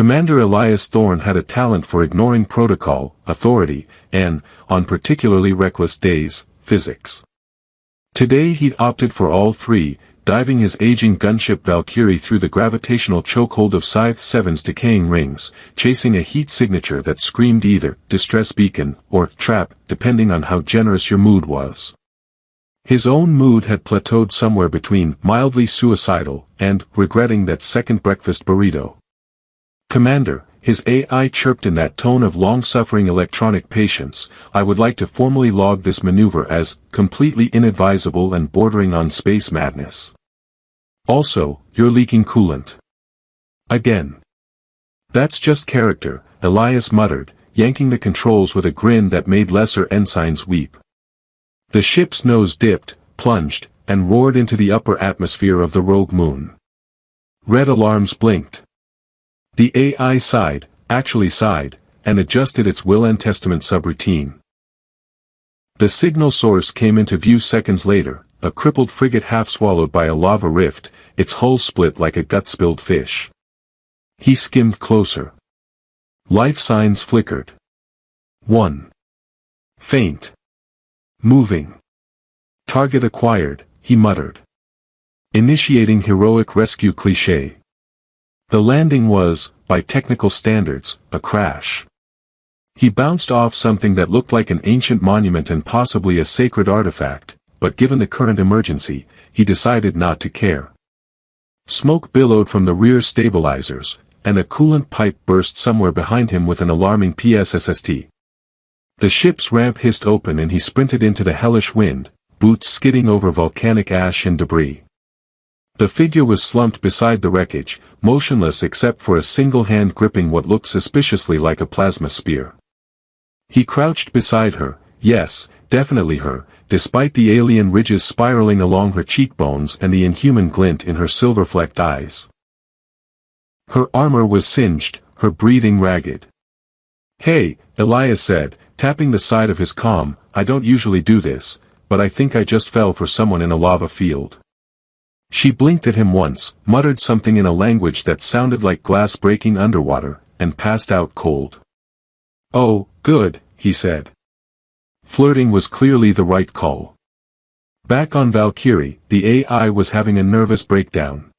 Commander Elias Thorne had a talent for ignoring protocol, authority, and, on particularly reckless days, physics. Today he'd opted for all three, diving his aging gunship Valkyrie through the gravitational chokehold of Scythe-7's decaying rings, chasing a heat signature that screamed either distress beacon or trap, depending on how generous your mood was. His own mood had plateaued somewhere between mildly suicidal and regretting that second breakfast burrito. "Commander," his AI chirped in that tone of long-suffering electronic patience, "I would like to formally log this maneuver as completely inadvisable and bordering on space madness. Also, you're leaking coolant." "Again." "That's just character," Elias muttered, yanking the controls with a grin that made lesser ensigns weep. The ship's nose dipped, plunged, and roared into the upper atmosphere of the rogue moon. Red alarms blinked. The AI sighed, actually sighed, and adjusted its will and testament subroutine. The signal source came into view seconds later, a crippled frigate half swallowed by a lava rift, its hull split like a gut-spilled fish. He skimmed closer. Life signs flickered. 1. Faint. Moving. Target acquired, he muttered. Initiating heroic rescue cliché. The landing was, by technical standards, a crash. He bounced off something that looked like an ancient monument and possibly a sacred artifact, but given the current emergency, he decided not to care. Smoke billowed from the rear stabilizers, and a coolant pipe burst somewhere behind him with an alarming PSSST. The ship's ramp hissed open and he sprinted into the hellish wind, boots skidding over volcanic ash and debris. The figure was slumped beside the wreckage, motionless except for a single hand gripping what looked suspiciously like a plasma spear. He crouched beside her, yes, definitely her, despite the alien ridges spiraling along her cheekbones and the inhuman glint in her silver-flecked eyes. Her armor was singed, her breathing ragged. "Hey," Elias said, tapping the side of his comm, "I don't usually do this, but I think I just fell for someone in a lava field." She blinked at him once, muttered something in a language that sounded like glass breaking underwater, and passed out cold. "Oh, good," he said. Flirting was clearly the right call. Back on Valkyrie, the AI was having a nervous breakdown.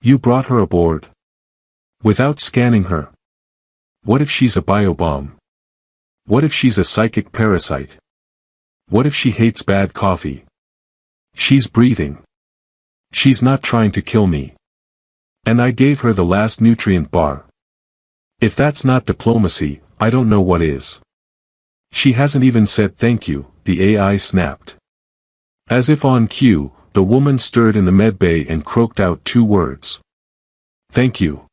"You brought her aboard?" "Without scanning her. What if she's a biobomb? What if she's a psychic parasite? What if she hates bad coffee? She's breathing. She's not trying to kill me. And I gave her the last nutrient bar. If that's not diplomacy, I don't know what is." "She hasn't even said thank you," the AI snapped. As if on cue, the woman stirred in the medbay and croaked out 2 words. "Thank you."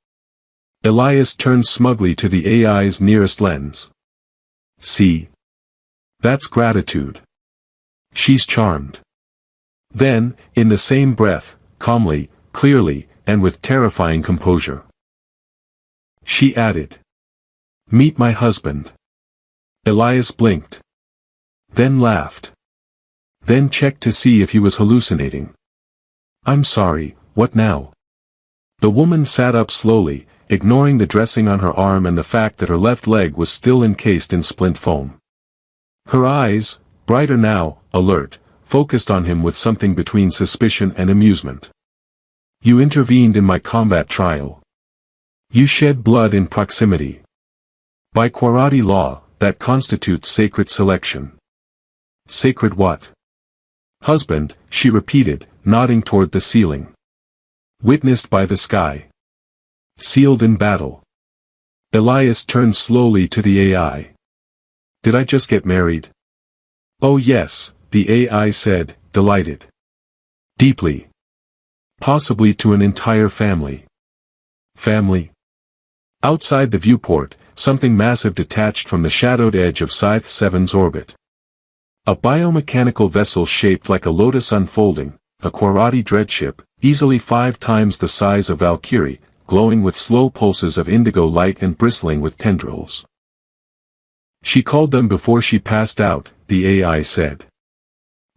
Elias turned smugly to the AI's nearest lens. "See? That's gratitude. She's charmed." Then, in the same breath, calmly, clearly, and with terrifying composure, she added, "Meet my husband." Elias blinked. Then laughed. Then checked to see if he was hallucinating. "I'm sorry, what now?" The woman sat up slowly, ignoring the dressing on her arm and the fact that her left leg was still encased in splint foam. Her eyes, brighter now, alert, focused on him with something between suspicion and amusement. "You intervened in my combat trial. You shed blood in proximity. By Quarati law, that constitutes sacred selection." "Sacred what?" "Husband," she repeated, nodding toward the ceiling. "Witnessed by the sky. Sealed in battle." Elias turned slowly to the AI. "Did I just get married?" "Oh yes," the AI said, delighted. "Deeply. Possibly to an entire family." "Family?" Outside the viewport, something massive detached from the shadowed edge of Scythe-7's orbit. A biomechanical vessel shaped like a lotus unfolding, a Quarati dreadship, easily 5 times the size of Valkyrie, glowing with slow pulses of indigo light and bristling with tendrils. "She called them before she passed out," the AI said.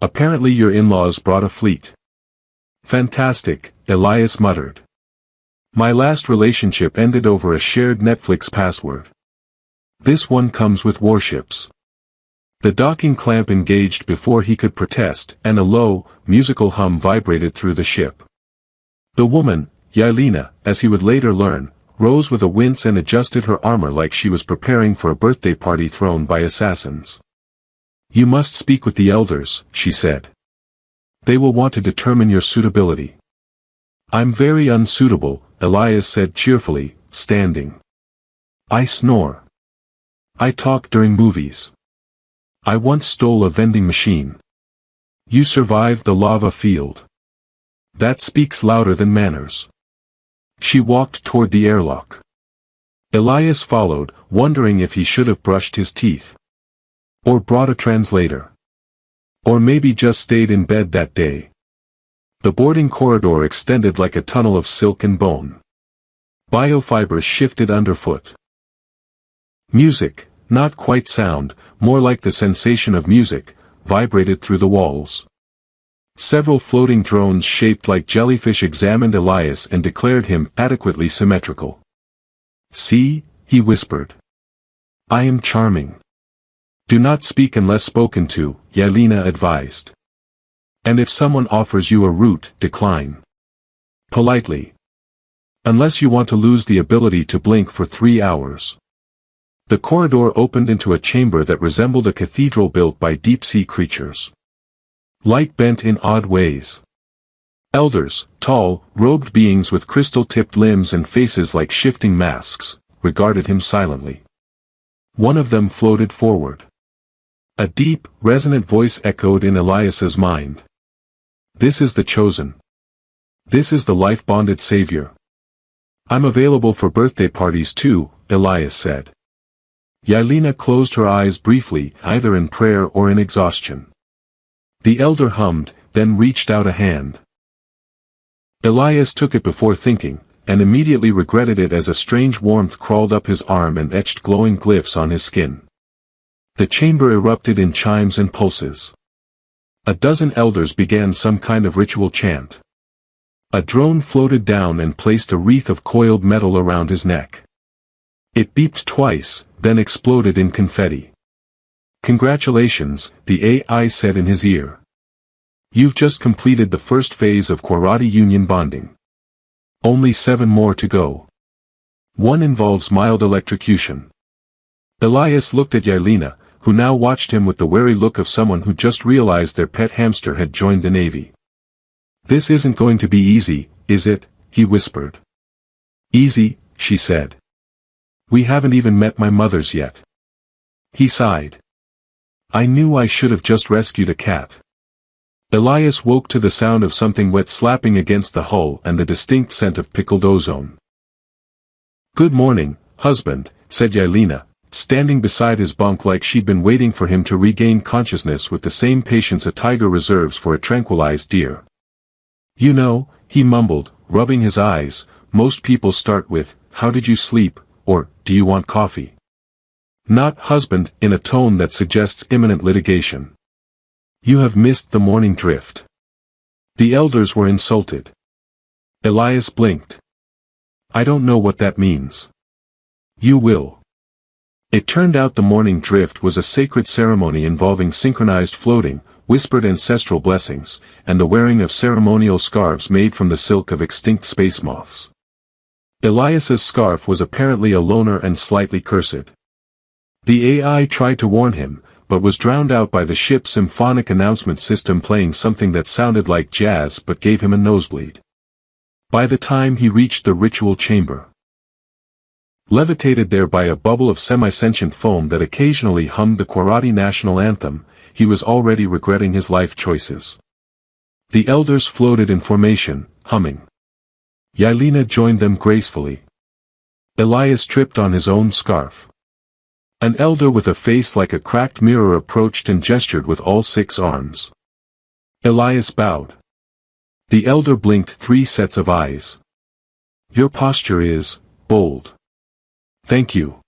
"Apparently your in-laws brought a fleet." "Fantastic," Elias muttered. My last relationship ended over a shared Netflix password. This one comes with warships. The docking clamp engaged before he could protest, and a low, musical hum vibrated through the ship. The woman, Yelena, as he would later learn, rose with a wince and adjusted her armor like she was preparing for a birthday party thrown by assassins. You must speak with the elders, she said. They will want to determine your suitability. I'm very unsuitable, Elias said cheerfully, standing. I snore. I talk during movies. I once stole a vending machine. You survived the lava field. That speaks louder than manners. She walked toward the airlock. Elias followed, wondering if he should have brushed his teeth. Or brought a translator. Or maybe just stayed in bed that day. The boarding corridor extended like a tunnel of silk and bone. Biofibers shifted underfoot. Music, not quite sound, more like the sensation of music, vibrated through the walls. Several floating drones shaped like jellyfish examined Elias and declared him adequately symmetrical. See, he whispered. I am charming. Do not speak unless spoken to, Yelena advised. And if someone offers you a route, decline. Politely. Unless you want to lose the ability to blink for 3 hours. The corridor opened into a chamber that resembled a cathedral built by deep-sea creatures. Light bent in odd ways. Elders, tall, robed beings with crystal-tipped limbs and faces like shifting masks, regarded him silently. One of them floated forward. A deep, resonant voice echoed in Elias's mind. This is the chosen. This is the life-bonded savior. I'm available for birthday parties too, Elias said. Yelena closed her eyes briefly, either in prayer or in exhaustion. The elder hummed, then reached out a hand. Elias took it before thinking, and immediately regretted it as a strange warmth crawled up his arm and etched glowing glyphs on his skin. The chamber erupted in chimes and pulses. A dozen elders began some kind of ritual chant. A drone floated down and placed a wreath of coiled metal around his neck. It beeped twice, then exploded in confetti. Congratulations, the AI said in his ear. You've just completed the first phase of Quarati union bonding. Only 7 more to go. One involves mild electrocution. Elias looked at Yelena, who now watched him with the wary look of someone who just realized their pet hamster had joined the Navy. This isn't going to be easy, is it? He whispered. Easy, she said. We haven't even met my mothers yet. He sighed. I knew I should have just rescued a cat. Elias woke to the sound of something wet slapping against the hull and the distinct scent of pickled ozone. Good morning, husband, said Yelena, standing beside his bunk like she'd been waiting for him to regain consciousness with the same patience a tiger reserves for a tranquilized deer. You know, he mumbled, rubbing his eyes, most people start with, how did you sleep, or, do you want coffee? Not husband, in a tone that suggests imminent litigation. You have missed the morning drift. The elders were insulted. Elias blinked. I don't know what that means. You will. It turned out the morning drift was a sacred ceremony involving synchronized floating, whispered ancestral blessings, and the wearing of ceremonial scarves made from the silk of extinct space moths. Elias's scarf was apparently a loner and slightly cursed. The AI tried to warn him, but was drowned out by the ship's symphonic announcement system playing something that sounded like jazz but gave him a nosebleed. By the time he reached the ritual chamber, levitated there by a bubble of semi-sentient foam that occasionally hummed the Quarati national anthem, he was already regretting his life choices. The elders floated in formation, humming. Yelena joined them gracefully. Elias tripped on his own scarf. An elder with a face like a cracked mirror approached and gestured with all 6 arms. Elias bowed. The elder blinked 3 sets of eyes. Your posture is bold. Thank you.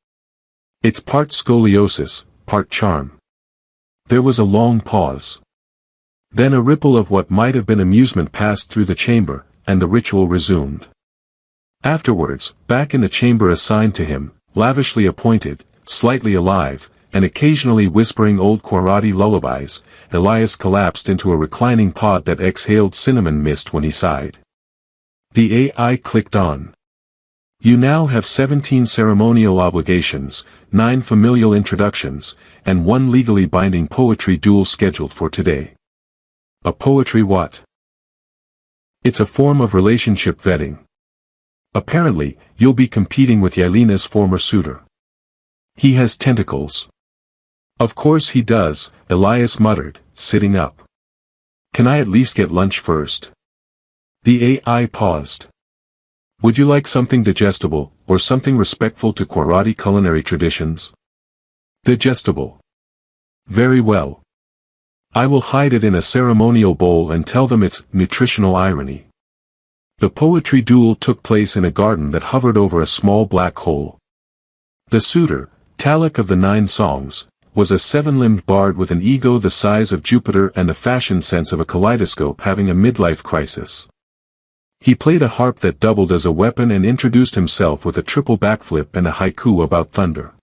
It's part scoliosis, part charm. There was a long pause. Then a ripple of what might have been amusement passed through the chamber, and the ritual resumed. Afterwards, back in the chamber assigned to him, lavishly appointed, slightly alive, and occasionally whispering old Quarati lullabies, Elias collapsed into a reclining pod that exhaled cinnamon mist when he sighed. The AI clicked on. You now have 17 ceremonial obligations, 9 familial introductions, and 1 legally binding poetry duel scheduled for today. A poetry what? It's a form of relationship vetting. Apparently, you'll be competing with Yelena's former suitor. He has tentacles. Of course he does, Elias muttered, sitting up. Can I at least get lunch first? The AI paused. Would you like something digestible, or something respectful to Quarati culinary traditions? Digestible. Very well. I will hide it in a ceremonial bowl and tell them it's nutritional irony. The poetry duel took place in a garden that hovered over a small black hole. The suitor, Talek of the 9 songs, was a 7-limbed bard with an ego the size of Jupiter and the fashion sense of a kaleidoscope having a midlife crisis. He played a harp that doubled as a weapon and introduced himself with a triple backflip and a haiku about thunder.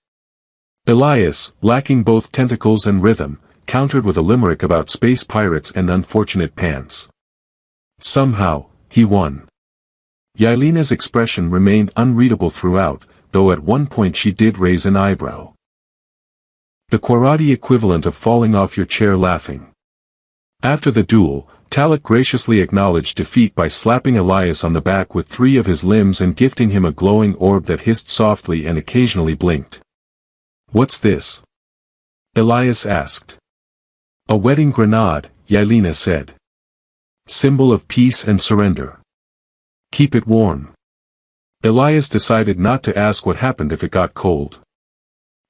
Elias, lacking both tentacles and rhythm, countered with a limerick about space pirates and unfortunate pants. Somehow, he won. Yelena's expression remained unreadable throughout, though at one point she did raise an eyebrow. The Quarati equivalent of falling off your chair laughing. After the duel, Talek graciously acknowledged defeat by slapping Elias on the back with 3 of his limbs and gifting him a glowing orb that hissed softly and occasionally blinked. What's this? Elias asked. A wedding grenade, Yelena said. Symbol of peace and surrender. Keep it warm. Elias decided not to ask what happened if it got cold.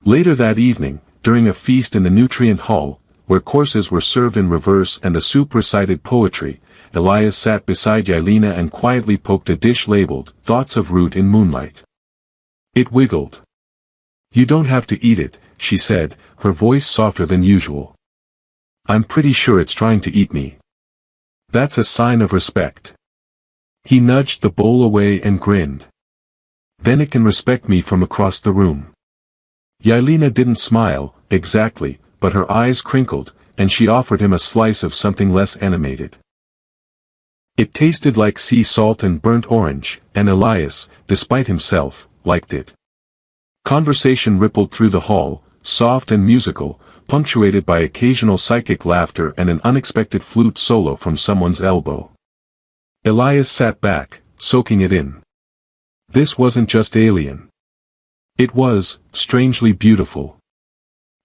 Later that evening, during a feast in the nutrient hall, where courses were served in reverse and the soup recited poetry, Elias sat beside Yelena and quietly poked a dish labeled, Thoughts of Root in Moonlight. It wiggled. You don't have to eat it, she said, her voice softer than usual. I'm pretty sure it's trying to eat me. That's a sign of respect. He nudged the bowl away and grinned. Then it can respect me from across the room. Yelena didn't smile, exactly, but her eyes crinkled, and she offered him a slice of something less animated. It tasted like sea salt and burnt orange, and Elias, despite himself, liked it. Conversation rippled through the hall, soft and musical, punctuated by occasional psychic laughter and an unexpected flute solo from someone's elbow. Elias sat back, soaking it in. This wasn't just alien. It was, strangely beautiful.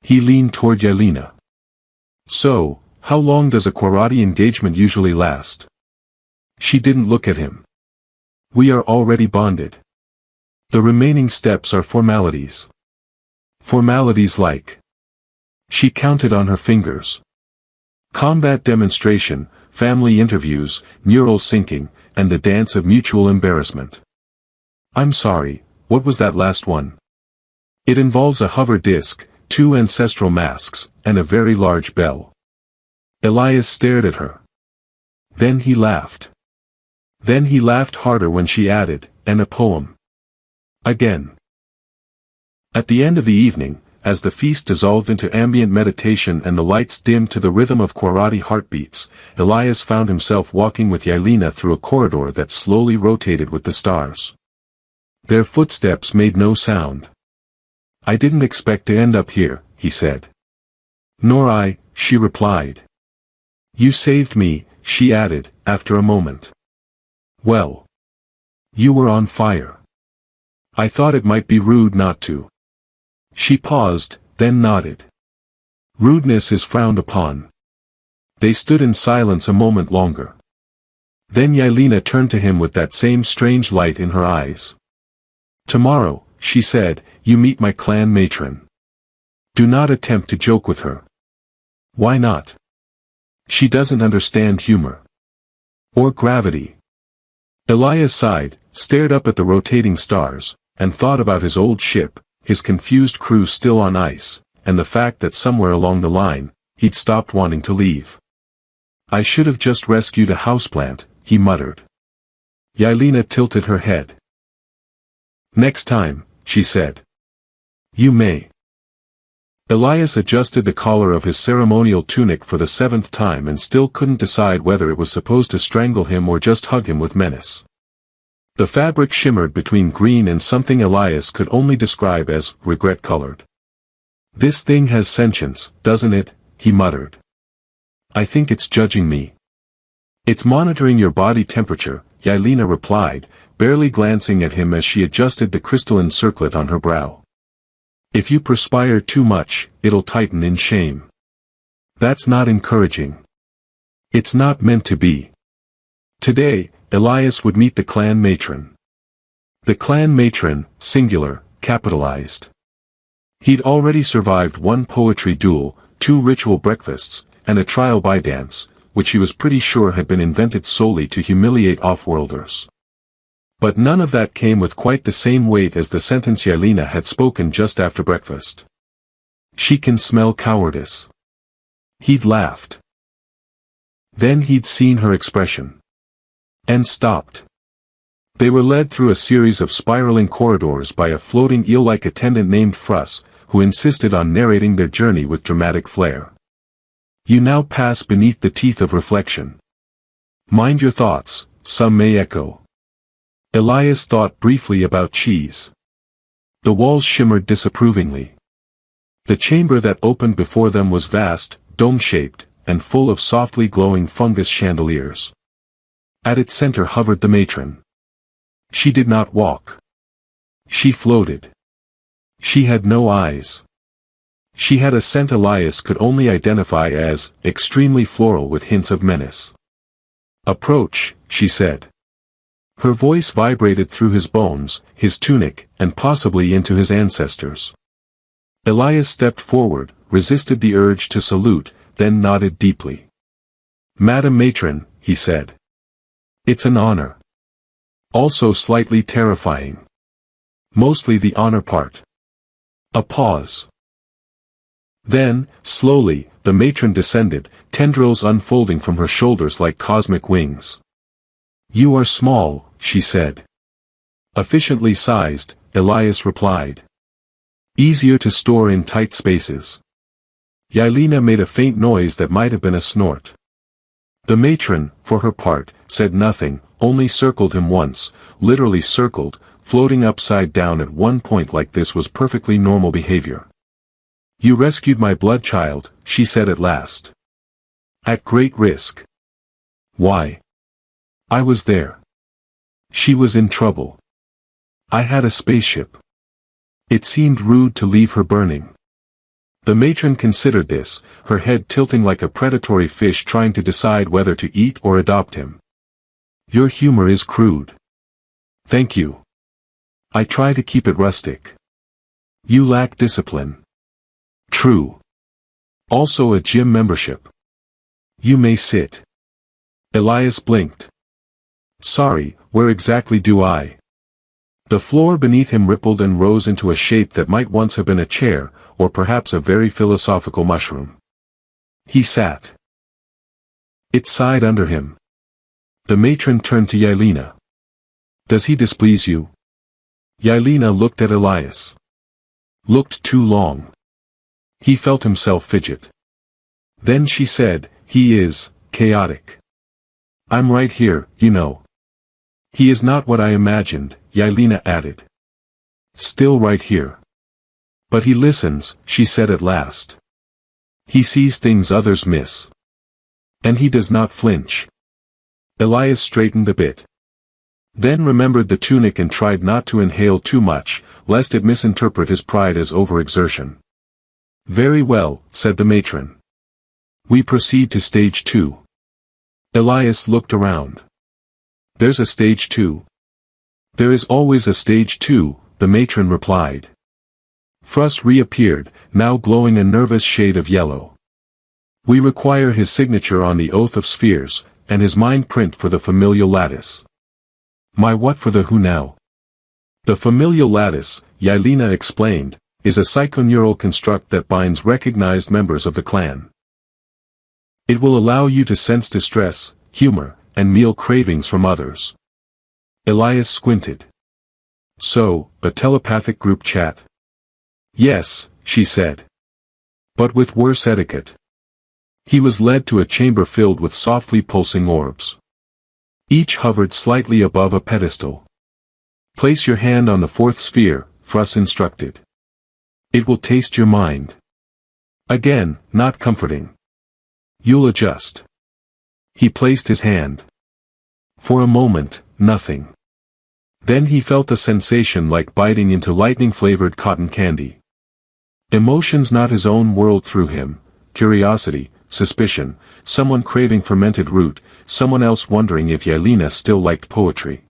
He leaned toward Yelena. So, how long does a Quarati engagement usually last? She didn't look at him. We are already bonded. The remaining steps are formalities. Formalities like. She counted on her fingers. Combat demonstration, family interviews, neural syncing, and the dance of mutual embarrassment. I'm sorry, what was that last one? It involves a hover disk, 2 ancestral masks, and a very large bell. Elias stared at her. Then he laughed. Then he laughed harder when she added, and a poem. Again. At the end of the evening, as the feast dissolved into ambient meditation and the lights dimmed to the rhythm of Quarati heartbeats, Elias found himself walking with Yelena through a corridor that slowly rotated with the stars. Their footsteps made no sound. I didn't expect to end up here, he said. Nor I, she replied. You saved me, she added, after a moment. Well. You were on fire. I thought it might be rude not to. She paused, then nodded. Rudeness is frowned upon. They stood in silence a moment longer. Then Yelena turned to him with that same strange light in her eyes. Tomorrow, she said, you meet my clan matron. Do not attempt to joke with her. Why not? She doesn't understand humor. Or gravity. Elias sighed, stared up at the rotating stars, and thought about his old ship, his confused crew still on ice, and the fact that somewhere along the line, he'd stopped wanting to leave. I should have just rescued a houseplant, he muttered. Yelena tilted her head. Next time, she said. You may. Elias adjusted the collar of his ceremonial tunic for the 7th time and still couldn't decide whether it was supposed to strangle him or just hug him with menace. The fabric shimmered between green and something Elias could only describe as regret-colored. This thing has sentience, doesn't it? He muttered. I think it's judging me. It's monitoring your body temperature, Yelena replied, barely glancing at him as she adjusted the crystalline circlet on her brow. If you perspire too much, it'll tighten in shame. That's not encouraging. It's not meant to be. Today, Elias would meet the clan matron. The clan matron, singular, capitalized. He'd already survived 1 poetry duel, 2 ritual breakfasts, and a trial by dance, which he was pretty sure had been invented solely to humiliate off-worlders. But none of that came with quite the same weight as the sentence Yelena had spoken just after breakfast. She can smell cowardice. He'd laughed. Then he'd seen her expression. And stopped. They were led through a series of spiraling corridors by a floating eel-like attendant named Fruss, who insisted on narrating their journey with dramatic flair. You now pass beneath the teeth of reflection. Mind your thoughts, some may echo. Elias thought briefly about cheese. The walls shimmered disapprovingly. The chamber that opened before them was vast, dome-shaped, and full of softly glowing fungus chandeliers. At its center hovered the matron. She did not walk. She floated. She had no eyes. She had a scent Elias could only identify as extremely floral with hints of menace. Approach, she said. Her voice vibrated through his bones, his tunic, and possibly into his ancestors. Elias stepped forward, resisted the urge to salute, then nodded deeply. Madam Matron, he said. It's an honor. Also slightly terrifying. Mostly the honor part. A pause. Then, slowly, the matron descended, tendrils unfolding from her shoulders like cosmic wings. You are small, she said. Efficiently sized, Elias replied. Easier to store in tight spaces. Yelena made a faint noise that might have been a snort. The matron, for her part, said nothing, only circled him once, literally circled, floating upside down at one point like this was perfectly normal behavior. You rescued my blood child, she said at last. At great risk. Why? I was there. She was in trouble. I had a spaceship. It seemed rude to leave her burning. The matron considered this, her head tilting like a predatory fish trying to decide whether to eat or adopt him. Your humor is crude. Thank you. I try to keep it rustic. You lack discipline. True. Also a gym membership. You may sit. Elias blinked. Sorry, where exactly do I? The floor beneath him rippled and rose into a shape that might once have been a chair, or perhaps a very philosophical mushroom. He sat. It sighed under him. The matron turned to Yelena. Does he displease you? Yelena looked at Elias. Looked too long. He felt himself fidget. Then she said, he is chaotic. I'm right here, you know. He is not what I imagined, Yelena added. Still right here. But he listens, she said at last. He sees things others miss. And he does not flinch. Elias straightened a bit. Then remembered the tunic and tried not to inhale too much, lest it misinterpret his pride as overexertion. Very well, said the matron. We proceed to stage 2. Elias looked around. There's a stage 2. There is always a stage 2, the matron replied. Fruss reappeared, now glowing a nervous shade of yellow. We require his signature on the Oath of Spheres, and his mind print for the familial lattice. My what for the who now? The familial lattice, Yelena explained, is a psychoneural construct that binds recognized members of the clan. It will allow you to sense distress, humor, and meal cravings from others. Elias squinted. So, a telepathic group chat? Yes, she said. But with worse etiquette. He was led to a chamber filled with softly pulsing orbs. Each hovered slightly above a pedestal. Place your hand on the fourth sphere, Fruss instructed. It will taste your mind. Again, not comforting. You'll adjust. He placed his hand. For a moment, nothing. Then he felt a sensation like biting into lightning-flavored cotton candy. Emotions not his own whirled through him: curiosity, suspicion, someone craving fermented root, someone else wondering if Yelena still liked poetry.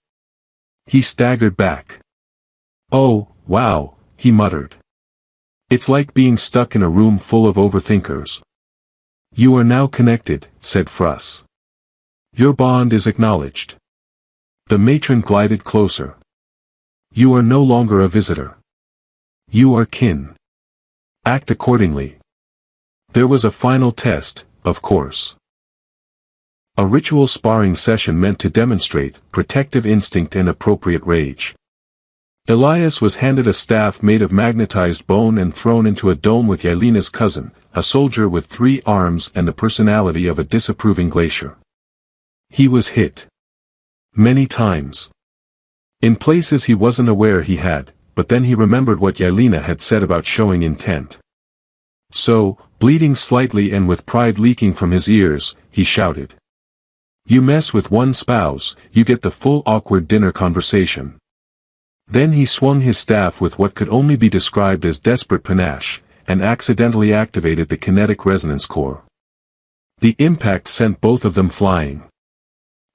He staggered back. Oh, wow, he muttered. It's like being stuck in a room full of overthinkers. You are now connected, said Fruss. Your bond is acknowledged. The matron glided closer. You are no longer a visitor. You are kin. Act accordingly. There was a final test, of course. A ritual sparring session meant to demonstrate protective instinct and appropriate rage. Elias was handed a staff made of magnetized bone and thrown into a dome with Yelena's cousin, a soldier with 3 arms and the personality of a disapproving glacier. He was hit. Many times. In places he wasn't aware he had, but then he remembered what Yelena had said about showing intent. So, bleeding slightly and with pride leaking from his ears, he shouted. You mess with one spouse, you get the full awkward dinner conversation. Then he swung his staff with what could only be described as desperate panache, and accidentally activated the kinetic resonance core. The impact sent both of them flying.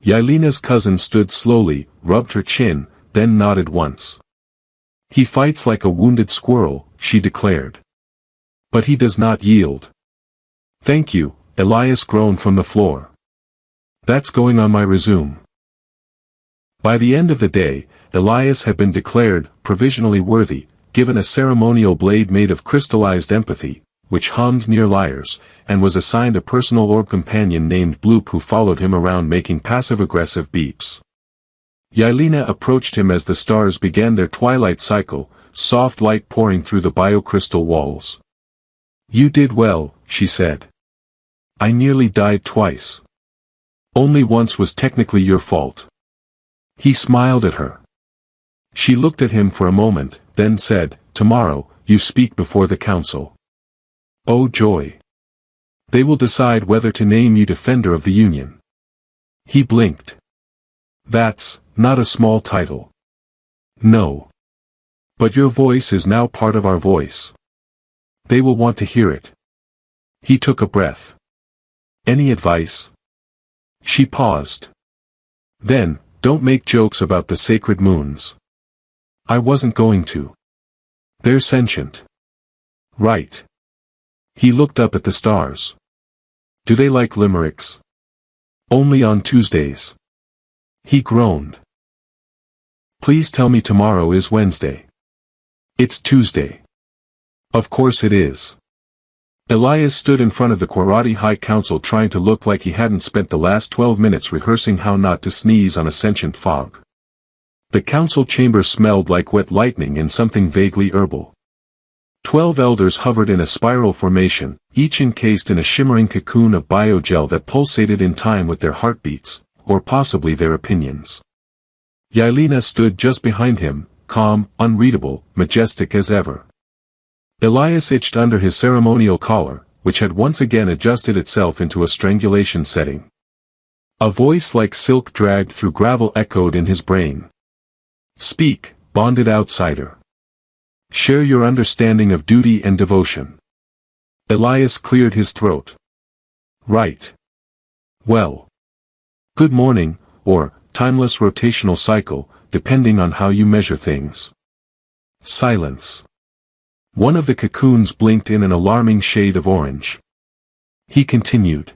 Yelena's cousin stood slowly, rubbed her chin, then nodded once. He fights like a wounded squirrel, she declared. But he does not yield. Thank you, Elias groaned from the floor. That's going on my resume. By the end of the day, Elias had been declared provisionally worthy, given a ceremonial blade made of crystallized empathy, which hummed near Liars, and was assigned a personal orb companion named Bloop who followed him around making passive-aggressive beeps. Yelena approached him as the stars began their twilight cycle, soft light pouring through the biocrystal walls. You did well, she said. I nearly died twice. Only once was technically your fault. He smiled at her. She looked at him for a moment, then said, Tomorrow, you speak before the council. Oh joy! They will decide whether to name you Defender of the Union. He blinked. That's not a small title. No. But your voice is now part of our voice. They will want to hear it. He took a breath. Any advice? She paused. Then, don't make jokes about the sacred moons. I wasn't going to. They're sentient. Right. He looked up at the stars. Do they like limericks? Only on Tuesdays. He groaned. Please tell me tomorrow is Wednesday. It's Tuesday. Of course it is. Elias stood in front of the Quarati High Council trying to look like he hadn't spent the last 12 minutes rehearsing how not to sneeze on a sentient fog. The council chamber smelled like wet lightning and something vaguely herbal. 12 elders hovered in a spiral formation, each encased in a shimmering cocoon of biogel that pulsated in time with their heartbeats, or possibly their opinions. Yelena stood just behind him, calm, unreadable, majestic as ever. Elias itched under his ceremonial collar, which had once again adjusted itself into a strangulation setting. A voice like silk dragged through gravel echoed in his brain. Speak, bonded outsider. Share your understanding of duty and devotion. Elias cleared his throat. Right. Well. Good morning, or timeless rotational cycle, depending on how you measure things. Silence. One of the cocoons blinked in an alarming shade of orange. He continued.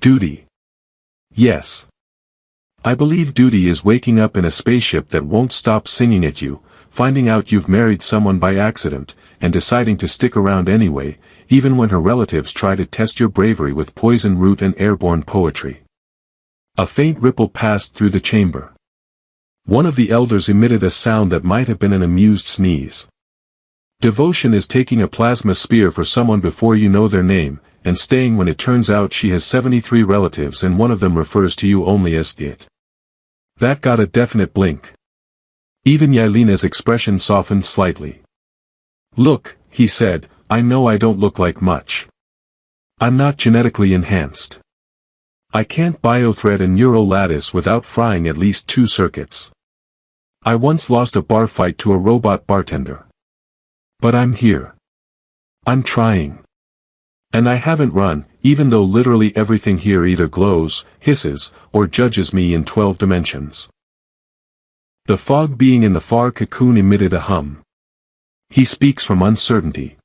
Duty. Yes. I believe duty is waking up in a spaceship that won't stop singing at you, finding out you've married someone by accident, and deciding to stick around anyway, even when her relatives try to test your bravery with poison root and airborne poetry. A faint ripple passed through the chamber. One of the elders emitted a sound that might have been an amused sneeze. Devotion is taking a plasma spear for someone before you know their name, and staying when it turns out she has 73 relatives and one of them refers to you only as it. That got a definite blink. Even Yelena's expression softened slightly. Look, he said, I know I don't look like much. I'm not genetically enhanced. I can't biothread a neural lattice without frying at least 2 circuits. I once lost a bar fight to a robot bartender. But I'm here. I'm trying. And I haven't run, even though literally everything here either glows, hisses, or judges me in 12 dimensions. The fog being in the far cocoon emitted a hum. He speaks from uncertainty.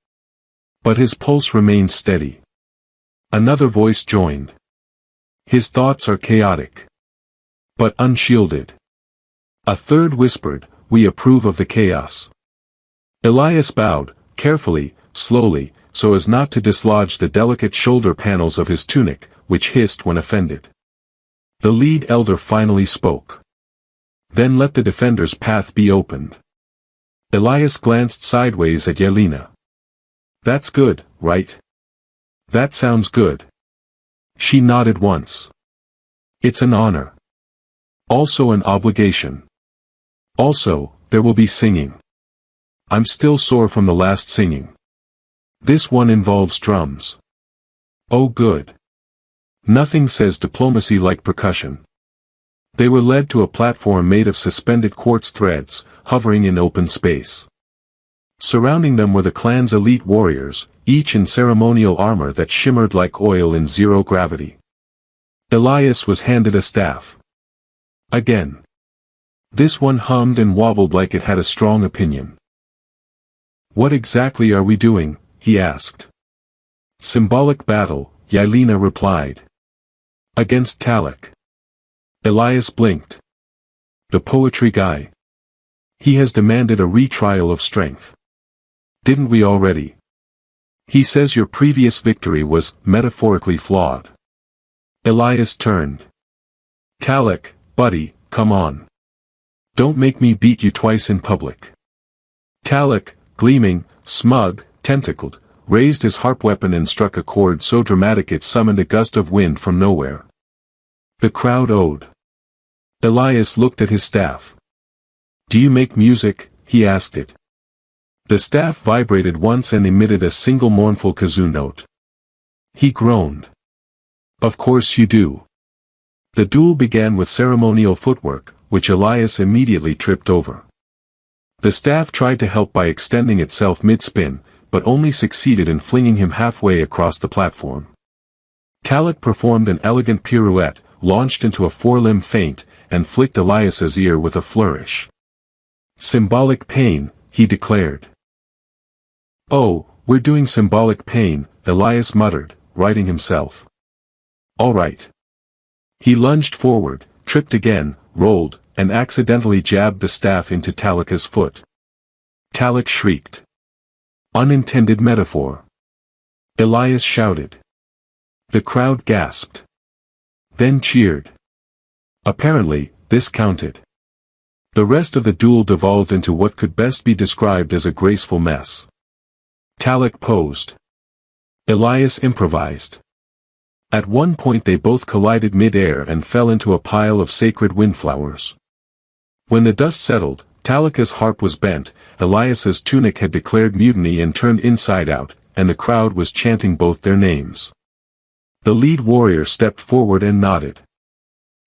But his pulse remains steady. Another voice joined. His thoughts are chaotic. But unshielded. A third whispered, we approve of the chaos. Elias bowed, carefully, slowly, so as not to dislodge the delicate shoulder panels of his tunic, which hissed when offended. The lead elder finally spoke. Then let the defender's path be opened. Elias glanced sideways at Yelena. That's good, right? That sounds good. She nodded once. It's an honor. Also an obligation. Also, there will be singing. I'm still sore from the last singing. This one involves drums. Oh good. Nothing says diplomacy like percussion. They were led to a platform made of suspended quartz threads, hovering in open space. Surrounding them were the clan's elite warriors, each in ceremonial armor that shimmered like oil in zero gravity. Elias was handed a staff. Again. This one hummed and wobbled like it had a strong opinion. What exactly are we doing? He asked. Symbolic battle, Yelena replied. Against Talek. Elias blinked. The poetry guy. He has demanded a retrial of strength. Didn't we already? He says your previous victory was metaphorically flawed. Elias turned. Talek, buddy, come on. Don't make me beat you twice in public. Talek, gleaming, smug, tentacled, raised his harp weapon and struck a chord so dramatic it summoned a gust of wind from nowhere. The crowd owed. Elias looked at his staff. Do you make music? He asked it. The staff vibrated once and emitted a single mournful kazoo note. He groaned. Of course you do. The duel began with ceremonial footwork, which Elias immediately tripped over. The staff tried to help by extending itself mid-spin, but only succeeded in flinging him halfway across the platform. Talek performed an elegant pirouette, launched into a four-limb feint, and flicked Elias's ear with a flourish. Symbolic pain, he declared. Oh, we're doing symbolic pain, Elias muttered, righting himself. All right. He lunged forward, tripped again, rolled, and accidentally jabbed the staff into Talek's foot. Talek shrieked. Unintended metaphor. Elias shouted. The crowd gasped. Then cheered. Apparently, this counted. The rest of the duel devolved into what could best be described as a graceful mess. Talek posed. Elias improvised. At one point they both collided mid-air and fell into a pile of sacred windflowers. When the dust settled, Talek's harp was bent, Elias's tunic had declared mutiny and turned inside out, and the crowd was chanting both their names. The lead warrior stepped forward and nodded.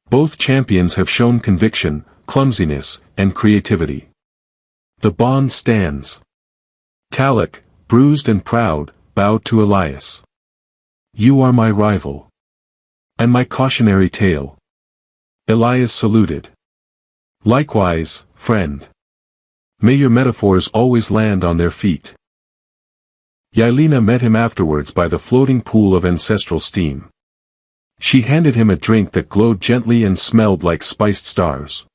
Both champions have shown conviction, clumsiness, and creativity. The bond stands. Talek, bruised and proud, bowed to Elias. You are my rival. And my cautionary tale. Elias saluted. Likewise, friend. May your metaphors always land on their feet. Yelena met him afterwards by the floating pool of ancestral steam. She handed him a drink that glowed gently and smelled like spiced stars.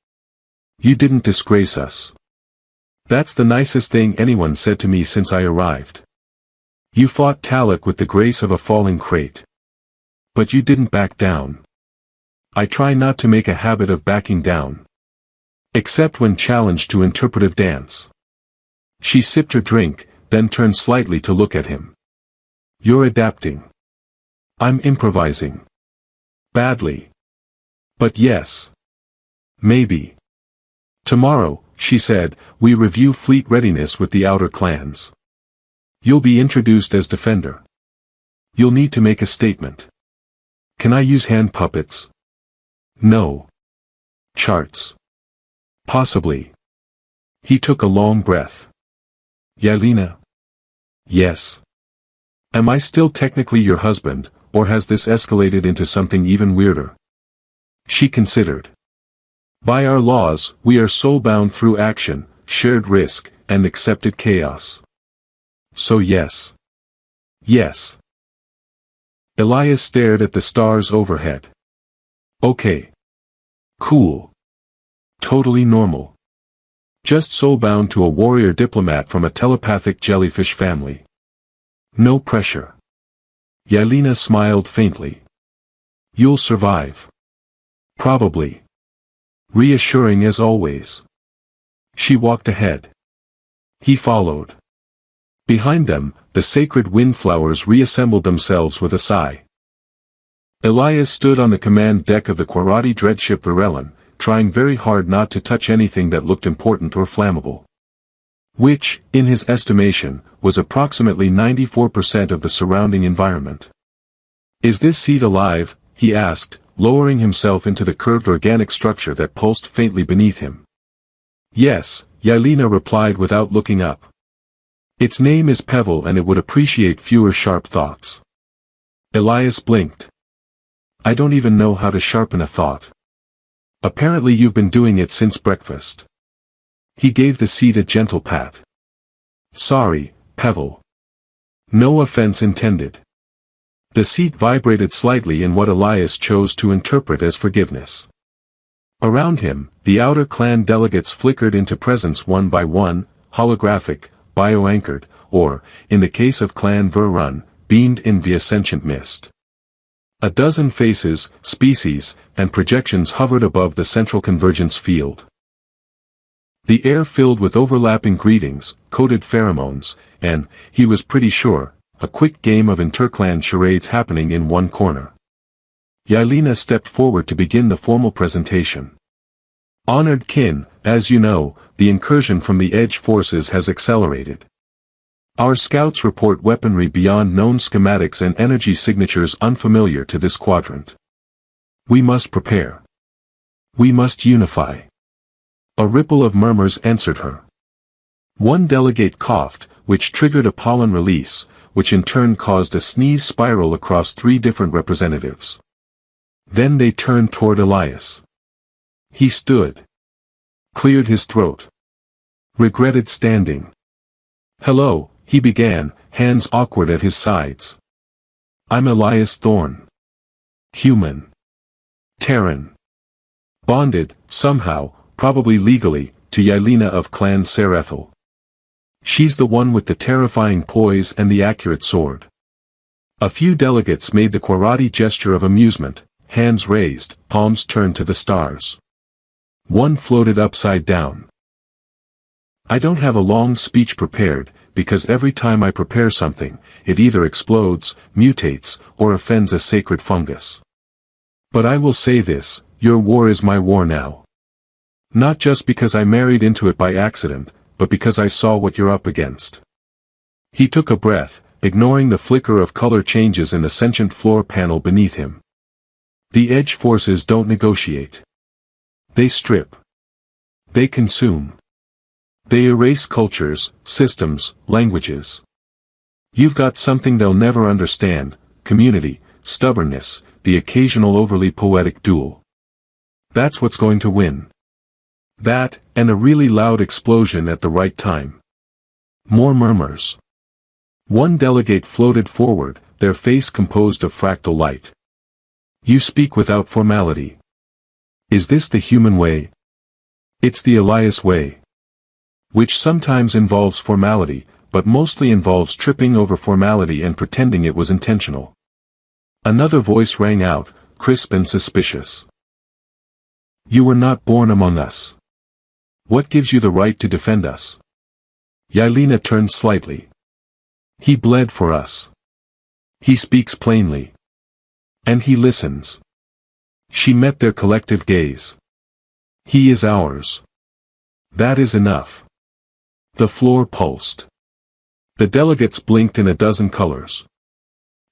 You didn't disgrace us. That's the nicest thing anyone said to me since I arrived. You fought Talek with the grace of a falling crate. But you didn't back down. I try not to make a habit of backing down. Except when challenged to interpretive dance. She sipped her drink, then turned slightly to look at him. You're adapting. I'm improvising. Badly. But yes. Maybe. Tomorrow, she said, we review fleet readiness with the outer clans. You'll be introduced as defender. You'll need to make a statement. Can I use hand puppets? No. Charts. Possibly. He took a long breath. Yelena? Yes. Am I still technically your husband, or has this escalated into something even weirder? She considered. By our laws, we are soul-bound through action, shared risk, and accepted chaos. So yes. Yes. Elias stared at the stars overhead. Okay. Cool. Totally normal. Just soul-bound to a warrior diplomat from a telepathic jellyfish family. No pressure. Yelena smiled faintly. You'll survive. Probably. Reassuring as always. She walked ahead. He followed. Behind them, the sacred windflowers reassembled themselves with a sigh. Elias stood on the command deck of the Quarati dreadship Virelin, trying very hard not to touch anything that looked important or flammable. Which, in his estimation, was approximately 94% of the surrounding environment. Is this seed alive? He asked, lowering himself into the curved organic structure that pulsed faintly beneath him. Yes, Yelena replied without looking up. Its name is Pebble and it would appreciate fewer sharp thoughts. Elias blinked. I don't even know how to sharpen a thought. Apparently you've been doing it since breakfast. He gave the seed a gentle pat. Sorry, Pebble. No offense intended. The seat vibrated slightly in what Elias chose to interpret as forgiveness. Around him, the outer clan delegates flickered into presence one by one, holographic, bio-anchored, or, in the case of Clan Verrun, beamed in via sentient mist. A dozen faces, species, and projections hovered above the central convergence field. The air filled with overlapping greetings, coded pheromones, and, he was pretty sure, a quick game of interclan charades happening in one corner. Yelena stepped forward to begin the formal presentation. Honored kin, as you know, the incursion from the Edge forces has accelerated. Our scouts report weaponry beyond known schematics and energy signatures unfamiliar to this quadrant. We must prepare. We must unify. A ripple of murmurs answered her. One delegate coughed, which triggered a pollen release, which in turn caused a sneeze spiral across 3 different representatives. Then they turned toward Elias. He stood. Cleared his throat. Regretted standing. Hello, he began, hands awkward at his sides. I'm Elias Thorne. Human. Terran. Bonded, somehow, probably legally, to Yelena of Clan Serethel. She's the one with the terrifying poise and the accurate sword. A few delegates made the Quarati gesture of amusement, hands raised, palms turned to the stars. One floated upside down. I don't have a long speech prepared, because every time I prepare something, it either explodes, mutates, or offends a sacred fungus. But I will say this, your war is my war now. Not just because I married into it by accident, but because I saw what you're up against. He took a breath, ignoring the flicker of color changes in the sentient floor panel beneath him. The Edge forces don't negotiate. They strip. They consume. They erase cultures, systems, languages. You've got something they'll never understand, community, stubbornness, the occasional overly poetic duel. That's what's going to win. That, and a really loud explosion at the right time. More murmurs. One delegate floated forward, their face composed of fractal light. You speak without formality. Is this the human way? It's the Elias way. Which sometimes involves formality, but mostly involves tripping over formality and pretending it was intentional. Another voice rang out, crisp and suspicious. You were not born among us. What gives you the right to defend us? Yelena turned slightly. He bled for us. He speaks plainly. And he listens. She met their collective gaze. He is ours. That is enough. The floor pulsed. The delegates blinked in a dozen colors.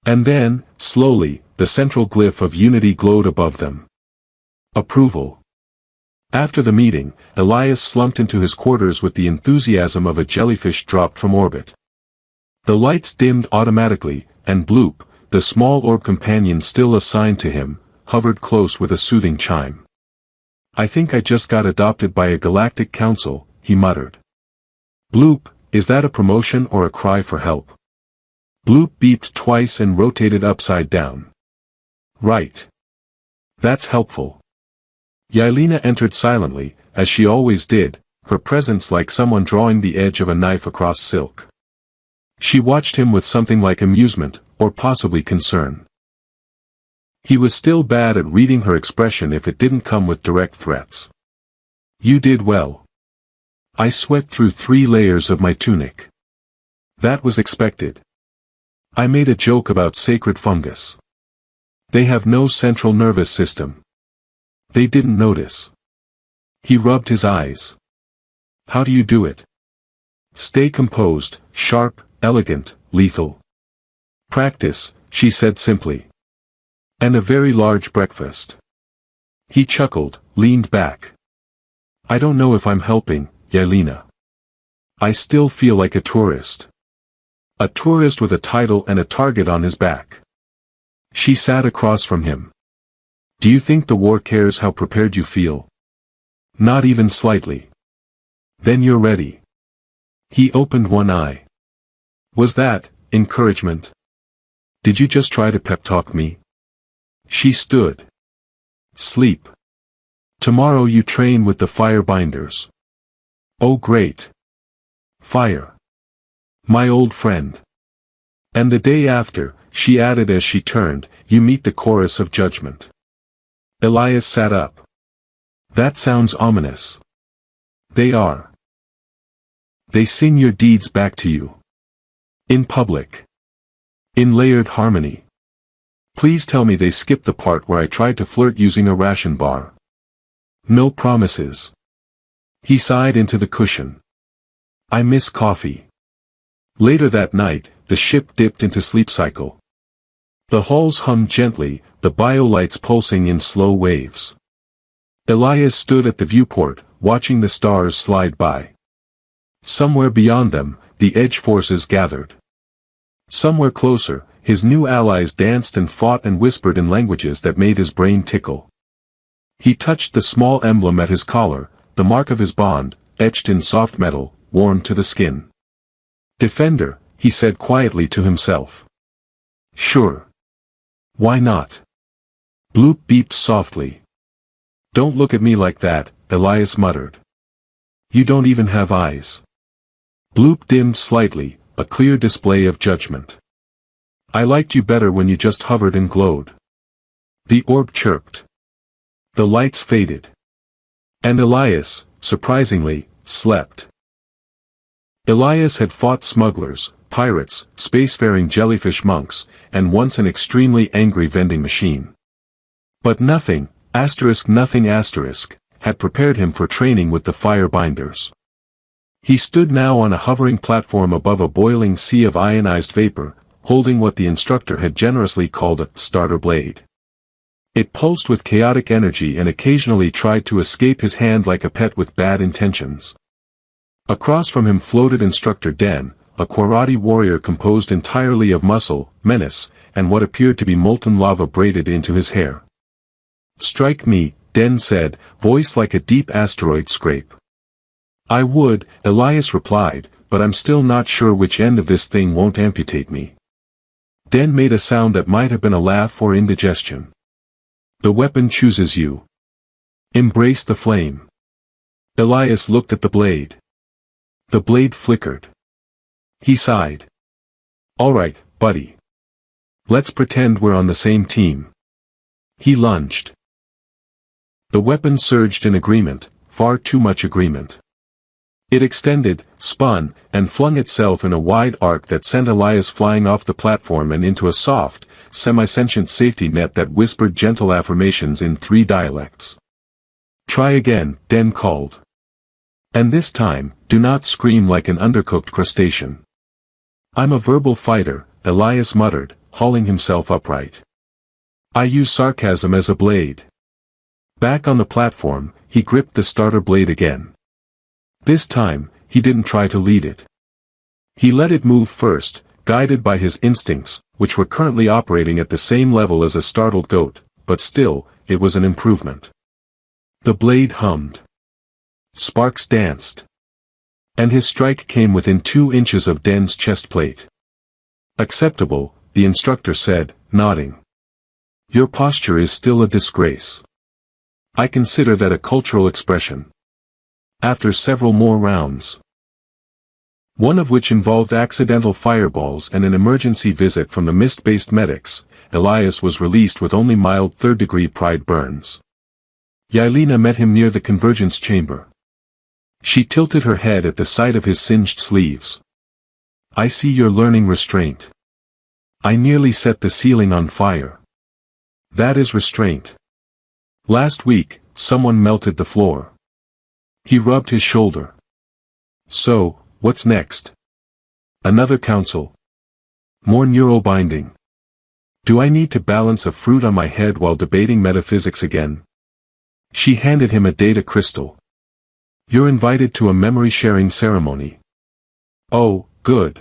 And then, slowly, the central glyph of unity glowed above them. Approval. After the meeting, Elias slumped into his quarters with the enthusiasm of a jellyfish dropped from orbit. The lights dimmed automatically, and Bloop, the small orb companion still assigned to him, hovered close with a soothing chime. I think I just got adopted by a galactic council, he muttered. Bloop, is that a promotion or a cry for help? Bloop beeped twice and rotated upside down. Right. That's helpful. Yelena entered silently, as she always did, her presence like someone drawing the edge of a knife across silk. She watched him with something like amusement, or possibly concern. He was still bad at reading her expression if it didn't come with direct threats. You did well. I sweat through 3 layers of my tunic. That was expected. I made a joke about sacred fungus. They have no central nervous system. They didn't notice. He rubbed his eyes. How do you do it? Stay composed, sharp, elegant, lethal. Practice, she said simply. And a very large breakfast. He chuckled, leaned back. I don't know if I'm helping, Yelena. I still feel like a tourist. A tourist with a title and a target on his back. She sat across from him. Do you think the war cares how prepared you feel? Not even slightly. Then you're ready. He opened one eye. Was that encouragement? Did you just try to pep talk me? She stood. Sleep. Tomorrow you train with the Firebinders. Oh great. Fire. My old friend. And the day after, she added as she turned, you meet the chorus of judgment. Elias sat up. That sounds ominous. They are. They sing your deeds back to you. In public. In layered harmony. Please tell me they skipped the part where I tried to flirt using a ration bar. No promises. He sighed into the cushion. I miss coffee. Later that night, the ship dipped into sleep cycle. The hulls hummed gently, the biolights pulsing in slow waves. Elias stood at the viewport, watching the stars slide by. Somewhere beyond them, the edge forces gathered. Somewhere closer, his new allies danced and fought and whispered in languages that made his brain tickle. He touched the small emblem at his collar, the mark of his bond, etched in soft metal, warm to the skin. Defender, he said quietly to himself. Sure. Why not? Bloop beeped softly. Don't look at me like that, Elias muttered. You don't even have eyes. Bloop dimmed slightly, a clear display of judgment. I liked you better when you just hovered and glowed. The orb chirped. The lights faded. And Elias, surprisingly, slept. Elias had fought smugglers, pirates, spacefaring jellyfish monks, and once an extremely angry vending machine. But nothing, nothing, had prepared him for training with the Firebinders. He stood now on a hovering platform above a boiling sea of ionized vapor, holding what the instructor had generously called a starter blade. It pulsed with chaotic energy and occasionally tried to escape his hand like a pet with bad intentions. Across from him floated Instructor Den, a Quarati warrior composed entirely of muscle, menace, and what appeared to be molten lava braided into his hair. Strike me, Den said, voice like a deep asteroid scrape. I would, Elias replied, but I'm still not sure which end of this thing won't amputate me. Den made a sound that might have been a laugh or indigestion. The weapon chooses you. Embrace the flame. Elias looked at the blade. The blade flickered. He sighed. All right, buddy. Let's pretend we're on the same team. He lunged. The weapon surged in agreement, far too much agreement. It extended, spun, and flung itself in a wide arc that sent Elias flying off the platform and into a soft, semi-sentient safety net that whispered gentle affirmations in 3 dialects. "Try again," Den called. "And this time, do not scream like an undercooked crustacean." "I'm a verbal fighter," Elias muttered, hauling himself upright. "I use sarcasm as a blade." Back on the platform, he gripped the starter blade again. This time, he didn't try to lead it. He let it move first, guided by his instincts, which were currently operating at the same level as a startled goat, but still, it was an improvement. The blade hummed. Sparks danced. And his strike came within 2 inches of Den's chest plate. "Acceptable," the instructor said, nodding. "Your posture is still a disgrace. I consider that a cultural expression." After several more rounds, one of which involved accidental fireballs and an emergency visit from the mist-based medics, Elias was released with only mild 3rd-degree pride burns. Yelena met him near the convergence chamber. She tilted her head at the sight of his singed sleeves. "I see you're learning restraint. I nearly set the ceiling on fire. That is restraint. Last week, someone melted the floor." He rubbed his shoulder. "So, what's next? Another council? More neurobinding? Do I need to balance a fruit on my head while debating metaphysics again?" She handed him a data crystal. "You're invited to a memory-sharing ceremony." "Oh, good.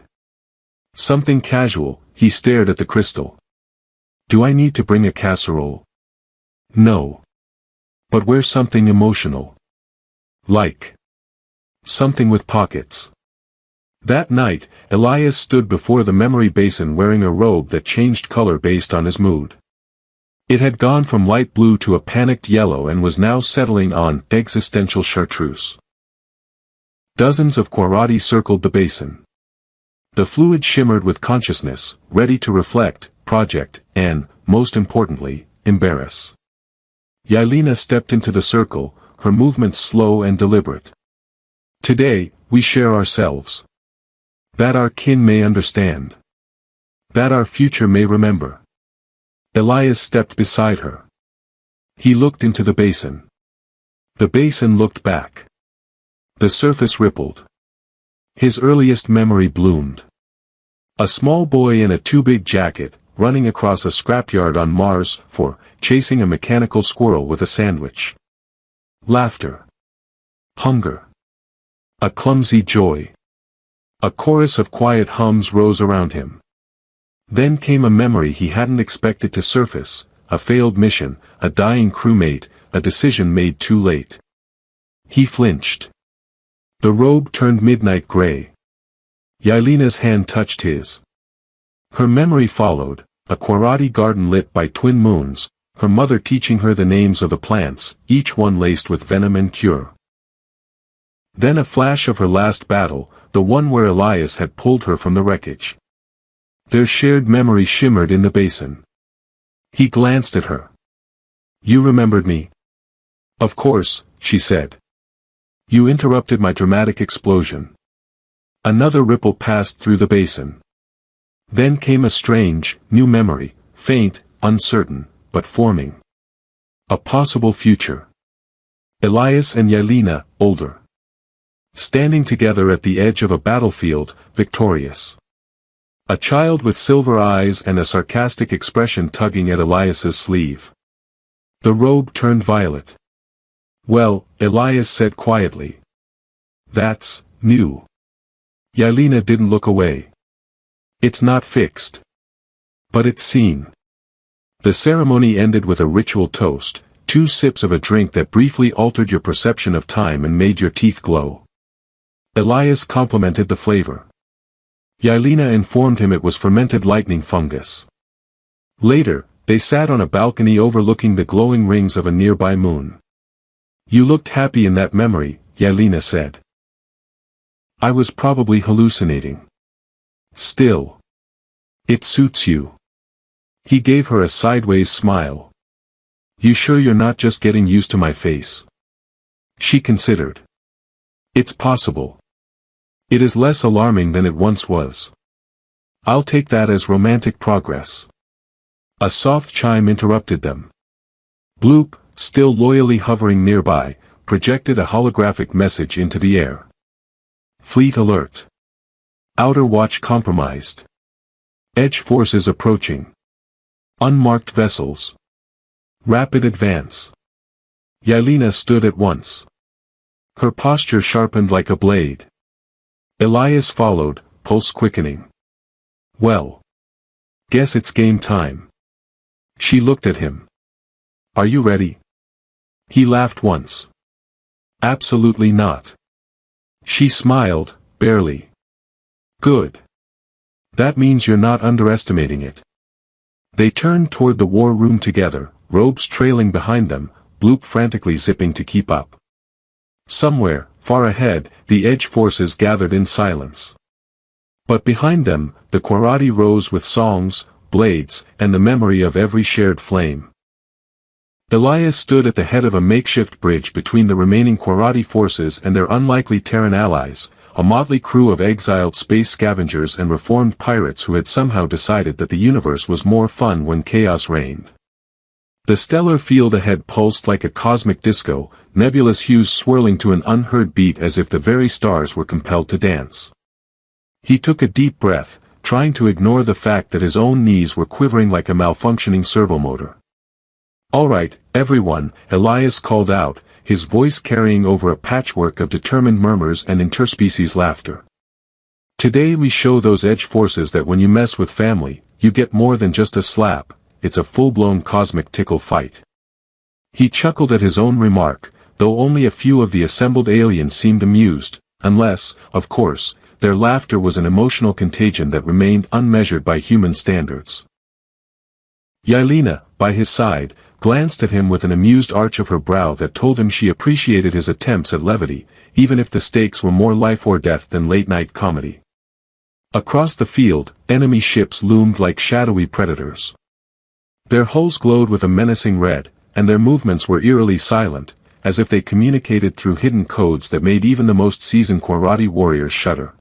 Something casual," he stared at the crystal. "Do I need to bring a casserole?" "No. But wear something emotional. Like something with pockets." That night, Elias stood before the memory basin wearing a robe that changed color based on his mood. It had gone from light blue to a panicked yellow and was now settling on existential chartreuse. Dozens of Quarati circled the basin. The fluid shimmered with consciousness, ready to reflect, project, and, most importantly, embarrass. Yelena stepped into the circle, her movements slow and deliberate. "Today, we share ourselves. That our kin may understand. That our future may remember." Elias stepped beside her. He looked into the basin. The basin looked back. The surface rippled. His earliest memory bloomed. A small boy in a too-big jacket, running across a scrapyard on Mars, chasing a mechanical squirrel with a sandwich. Laughter. Hunger. A clumsy joy. A chorus of quiet hums rose around him. Then came a memory he hadn't expected to surface, a failed mission, a dying crewmate, a decision made too late. He flinched. The robe turned midnight gray. Yelena's hand touched his. Her memory followed, a Quarati garden lit by twin moons, her mother teaching her the names of the plants, each one laced with venom and cure. Then a flash of her last battle, the one where Elias had pulled her from the wreckage. Their shared memory shimmered in the basin. He glanced at her. "You remembered me?" "Of course," she said. "You interrupted my dramatic explosion." Another ripple passed through the basin. Then came a strange, new memory, faint, uncertain, but forming. A possible future. Elias and Yelena, older. Standing together at the edge of a battlefield, victorious. A child with silver eyes and a sarcastic expression tugging at Elias's sleeve. The robe turned violet. "Well," Elias said quietly. "That's new." Yelena didn't look away. "It's not fixed. But it's seen." The ceremony ended with a ritual toast, 2 sips of a drink that briefly altered your perception of time and made your teeth glow. Elias complimented the flavor. Yelena informed him it was fermented lightning fungus. Later, they sat on a balcony overlooking the glowing rings of a nearby moon. "You looked happy in that memory," Yelena said. "I was probably hallucinating. Still. It suits you." He gave her a sideways smile. "You sure you're not just getting used to my face?" She considered. It's possible. It is less alarming than it once was. I'll take that as romantic progress. A soft chime interrupted them. Bloop, still loyally hovering nearby, projected a holographic message into the air. Fleet alert. Outer watch compromised. Edge forces approaching. Unmarked vessels. Rapid advance. Yelena stood at once. Her posture sharpened like a blade. Elias followed, pulse quickening. Well. Guess it's game time. She looked at him. Are you ready? He laughed once. Absolutely not. She smiled, barely. Good. That means you're not underestimating it. They turned toward the war room together, robes trailing behind them, Bloop frantically zipping to keep up. Somewhere, far ahead, the edge forces gathered in silence. But behind them, the Quarati rose with songs, blades, and the memory of every shared flame. Elias stood at the head of a makeshift bridge between the remaining Quarati forces and their unlikely Terran allies, a motley crew of exiled space scavengers and reformed pirates who had somehow decided that the universe was more fun when chaos reigned. The stellar field ahead pulsed like a cosmic disco, nebulous hues swirling to an unheard beat as if the very stars were compelled to dance. He took a deep breath, trying to ignore the fact that his own knees were quivering like a malfunctioning servomotor. All right, everyone, Elias called out, his voice carrying over a patchwork of determined murmurs and interspecies laughter. Today we show those edge forces that when you mess with family, you get more than just a slap, it's a full-blown cosmic tickle fight. He chuckled at his own remark, though only a few of the assembled aliens seemed amused, unless, of course, their laughter was an emotional contagion that remained unmeasured by human standards. Yelena, by his side, glanced at him with an amused arch of her brow that told him she appreciated his attempts at levity, even if the stakes were more life or death than late-night comedy. Across the field, enemy ships loomed like shadowy predators. Their hulls glowed with a menacing red, and their movements were eerily silent, as if they communicated through hidden codes that made even the most seasoned Quarati warriors shudder.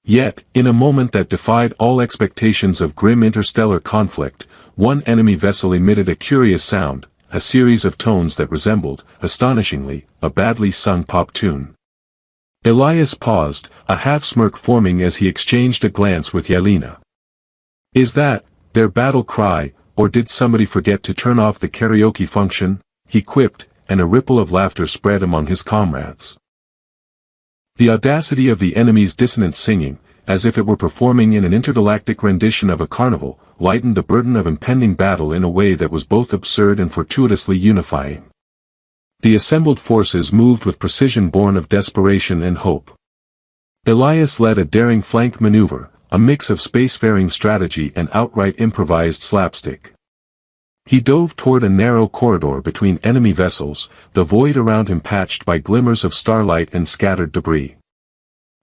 Yet, in a moment that defied all expectations of grim interstellar conflict, one enemy vessel emitted a curious sound, a series of tones that resembled, astonishingly, a badly sung pop tune. Elias paused, a half-smirk forming as he exchanged a glance with Yelena. Is that their battle cry, or did somebody forget to turn off the karaoke function? He quipped, and a ripple of laughter spread among his comrades. The audacity of the enemy's dissonant singing, as if it were performing in an intergalactic rendition of a carnival, lightened the burden of impending battle in a way that was both absurd and fortuitously unifying. The assembled forces moved with precision born of desperation and hope. Elias led a daring flank maneuver, a mix of spacefaring strategy and outright improvised slapstick. He dove toward a narrow corridor between enemy vessels, the void around him patched by glimmers of starlight and scattered debris.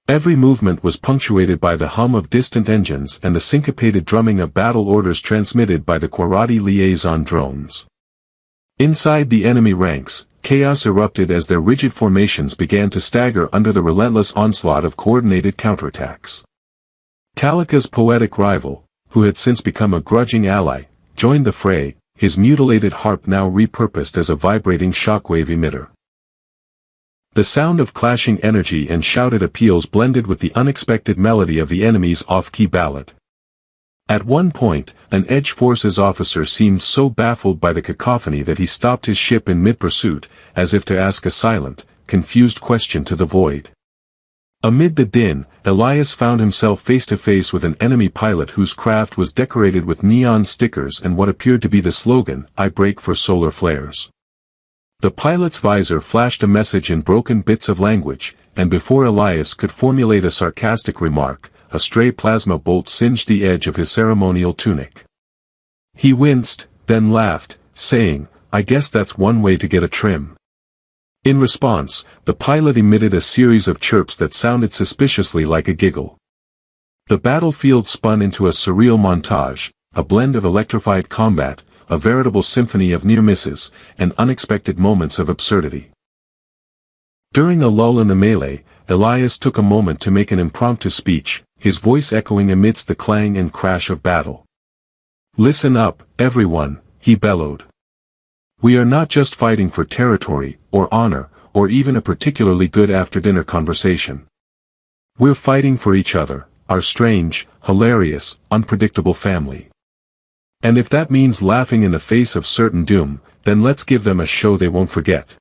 Every movement was punctuated by the hum of distant engines and the syncopated drumming of battle orders transmitted by the Quarati liaison drones. Inside the enemy ranks, chaos erupted as their rigid formations began to stagger under the relentless onslaught of coordinated counterattacks. Talika's poetic rival, who had since become a grudging ally, joined the fray, his mutilated harp now repurposed as a vibrating shockwave emitter. The sound of clashing energy and shouted appeals blended with the unexpected melody of the enemy's off-key ballad. At one point, an Edge Forces officer seemed so baffled by the cacophony that he stopped his ship in mid-pursuit, as if to ask a silent, confused question to the void. Amid the din, Elias found himself face-to-face with an enemy pilot whose craft was decorated with neon stickers and what appeared to be the slogan, "I break for solar flares." The pilot's visor flashed a message in broken bits of language, and before Elias could formulate a sarcastic remark, a stray plasma bolt singed the edge of his ceremonial tunic. He winced, then laughed, saying, "I guess that's one way to get a trim." In response, the pilot emitted a series of chirps that sounded suspiciously like a giggle. The battlefield spun into a surreal montage, a blend of electrified combat, a veritable symphony of near misses, and unexpected moments of absurdity. During a lull in the melee, IISci took a moment to make an impromptu speech, his voice echoing amidst the clang and crash of battle. "Listen up, everyone," he bellowed. "We are not just fighting for territory, or honor, or even a particularly good after-dinner conversation. We're fighting for each other, our strange, hilarious, unpredictable family. And if that means laughing in the face of certain doom, then let's give them a show they won't forget."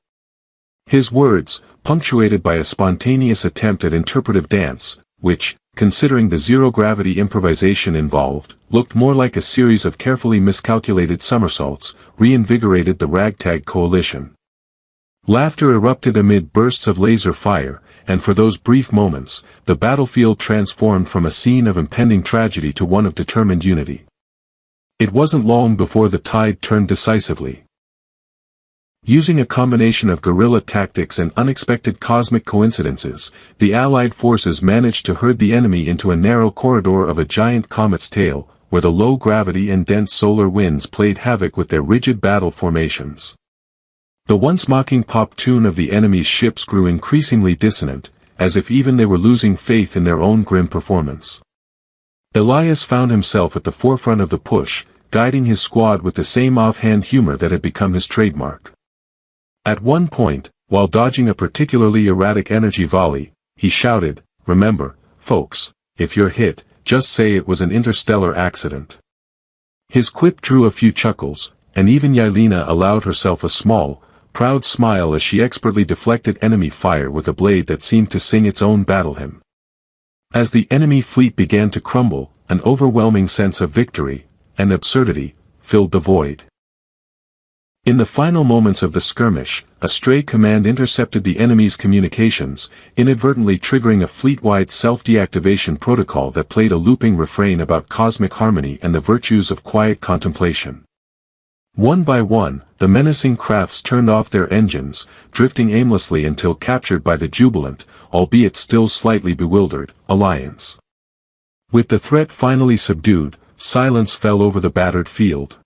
His words, punctuated by a spontaneous attempt at interpretive dance, which, considering the zero-gravity improvisation involved, looked more like a series of carefully miscalculated somersaults, reinvigorated the ragtag coalition. Laughter erupted amid bursts of laser fire, and for those brief moments, the battlefield transformed from a scene of impending tragedy to one of determined unity. It wasn't long before the tide turned decisively. Using a combination of guerrilla tactics and unexpected cosmic coincidences, the Allied forces managed to herd the enemy into a narrow corridor of a giant comet's tail, where the low gravity and dense solar winds played havoc with their rigid battle formations. The once mocking pop tune of the enemy's ships grew increasingly dissonant, as if even they were losing faith in their own grim performance. IISci found himself at the forefront of the push, guiding his squad with the same offhand humor that had become his trademark. At one point, while dodging a particularly erratic energy volley, he shouted, "Remember, folks, if you're hit, just say it was an interstellar accident." His quip drew a few chuckles, and even Yelena allowed herself a small, proud smile as she expertly deflected enemy fire with a blade that seemed to sing its own battle hymn. As the enemy fleet began to crumble, an overwhelming sense of victory, and absurdity, filled the void. In the final moments of the skirmish, a stray command intercepted the enemy's communications, inadvertently triggering a fleet-wide self-deactivation protocol that played a looping refrain about cosmic harmony and the virtues of quiet contemplation. One by one, the menacing crafts turned off their engines, drifting aimlessly until captured by the jubilant, albeit still slightly bewildered, Alliance. With the threat finally subdued, silence fell over the battered field.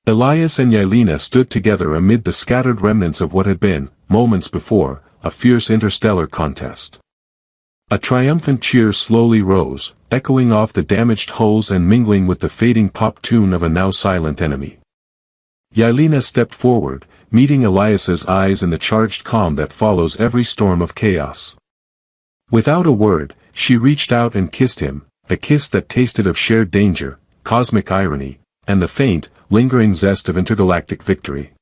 IISci and Yelena stood together amid the scattered remnants of what had been, moments before, a fierce interstellar contest. A triumphant cheer slowly rose, echoing off the damaged hulls and mingling with the fading pop tune of a now silent enemy. Yelena stepped forward, meeting IISci's eyes in the charged calm that follows every storm of chaos. Without a word, she reached out and kissed him, a kiss that tasted of shared danger, cosmic irony, and the faint, lingering zest of intergalactic victory.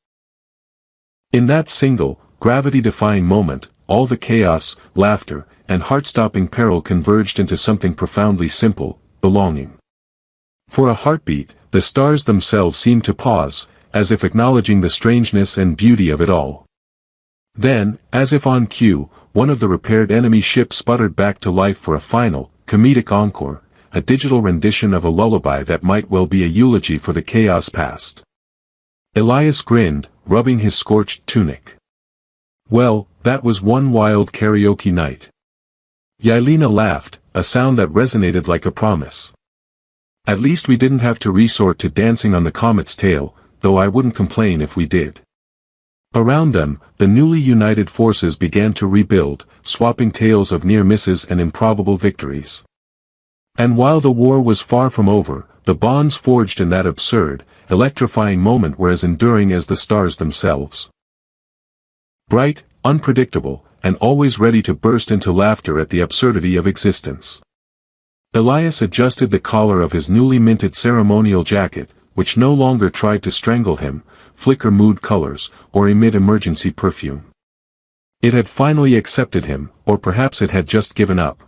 In that single, gravity-defying moment, all the chaos, laughter, and heart-stopping peril converged into something profoundly simple, belonging. For a heartbeat, the stars themselves seemed to pause, as if acknowledging the strangeness and beauty of it all. Then, as if on cue, one of the repaired enemy ships sputtered back to life for a final, comedic encore, a digital rendition of a lullaby that might well be a eulogy for the chaos past. IISci grinned, rubbing his scorched tunic. Well, that was one wild karaoke night. Yelena laughed, a sound that resonated like a promise. At least we didn't have to resort to dancing on the comet's tail, though I wouldn't complain if we did. Around them, the newly united forces began to rebuild, swapping tales of near misses and improbable victories. And while the war was far from over, the bonds forged in that absurd, electrifying moment were as enduring as the stars themselves. Bright, unpredictable, and always ready to burst into laughter at the absurdity of existence. IISci adjusted the collar of his newly minted ceremonial jacket, which no longer tried to strangle him, flicker mood colors, or emit emergency perfume. It had finally accepted him, or perhaps it had just given up.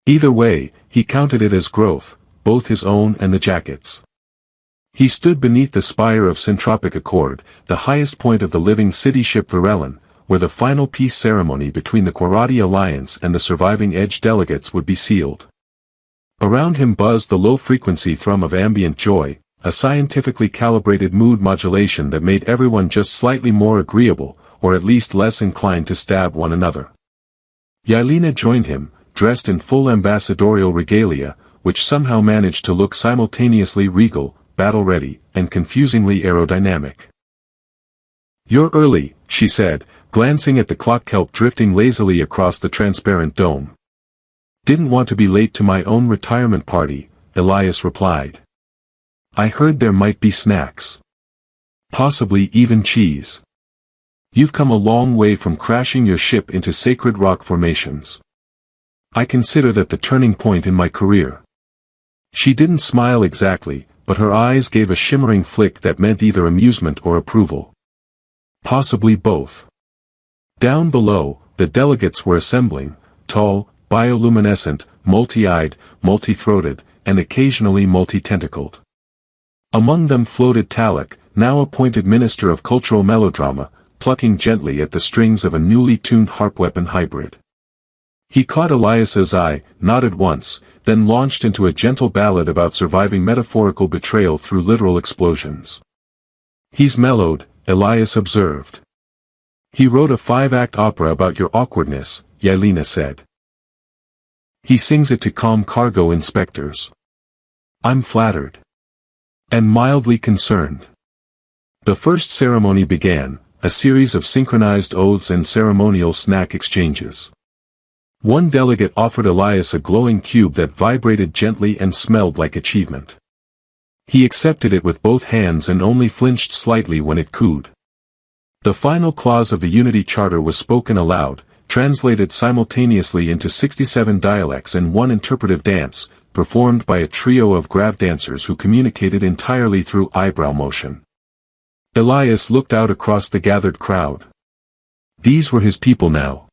Either way, he counted it as growth, both his own and the jacket's. He stood beneath the spire of Syntropic Accord, the highest point of the living city ship Virelin, where the final peace ceremony between the Quarati Alliance and the surviving Edge delegates would be sealed. Around him buzzed the low-frequency thrum of ambient joy, a scientifically calibrated mood modulation that made everyone just slightly more agreeable, or at least less inclined to stab one another. Yelena joined him, dressed in full ambassadorial regalia, which somehow managed to look simultaneously regal, battle-ready, and confusingly aerodynamic. "You're early," she said, glancing at the clock kelp drifting lazily across the transparent dome. Didn't want to be late to my own retirement party, Elias replied. I heard there might be snacks. Possibly even cheese. You've come a long way from crashing your ship into sacred rock formations. I consider that the turning point in my career. She didn't smile exactly, but her eyes gave a shimmering flick that meant either amusement or approval. Possibly both. Down below, the delegates were assembling, tall, bioluminescent, multi-eyed, multi-throated, and occasionally multi-tentacled. Among them floated Talek, now appointed Minister of Cultural Melodrama, plucking gently at the strings of a newly tuned harp-weapon hybrid. He caught Elias's eye, nodded once, then launched into a gentle ballad about surviving metaphorical betrayal through literal explosions. He's mellowed, Elias observed. He wrote a 5-act opera about your awkwardness, Yelena said. He sings it to calm cargo inspectors. I'm flattered. And mildly concerned. The first ceremony began, a series of synchronized oaths and ceremonial snack exchanges. One delegate offered Elias a glowing cube that vibrated gently and smelled like achievement. He accepted it with both hands and only flinched slightly when it cooed. The final clause of the Unity Charter was spoken aloud, translated simultaneously into 67 dialects and one interpretive dance, performed by a trio of grav dancers who communicated entirely through eyebrow motion. Elias looked out across the gathered crowd. These were his people now.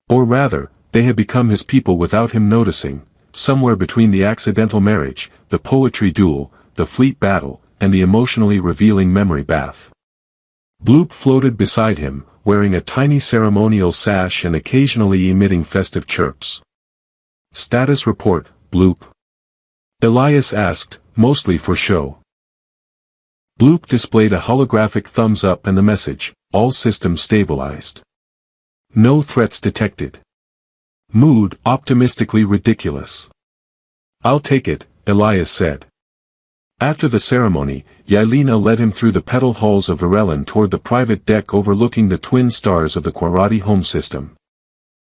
Or rather, they had become his people without him noticing, somewhere between the accidental marriage, the poetry duel, the fleet battle, and the emotionally revealing memory bath. Bloop floated beside him, wearing a tiny ceremonial sash and occasionally emitting festive chirps. Status report, Bloop. Elias asked, mostly for show. Bloop displayed a holographic thumbs up and the message, all systems stabilized. No threats detected. Mood optimistically ridiculous. I'll take it, Elias said. After the ceremony, Yelena led him through the petal halls of Virelin toward the private deck overlooking the twin stars of the Quarati home system.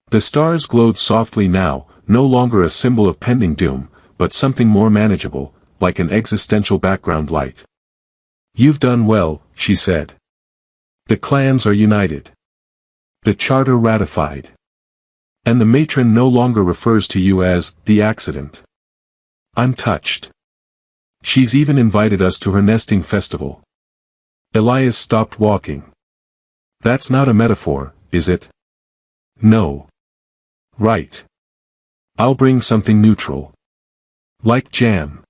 The stars glowed softly now, no longer a symbol of pending doom, but something more manageable, like an existential background light. You've done well, she said. The clans are united. The charter ratified. And the matron no longer refers to you as the accident. I'm touched. She's even invited us to her nesting festival. Elias stopped walking. That's not a metaphor, is it? No. Right. I'll bring something neutral. Like jam.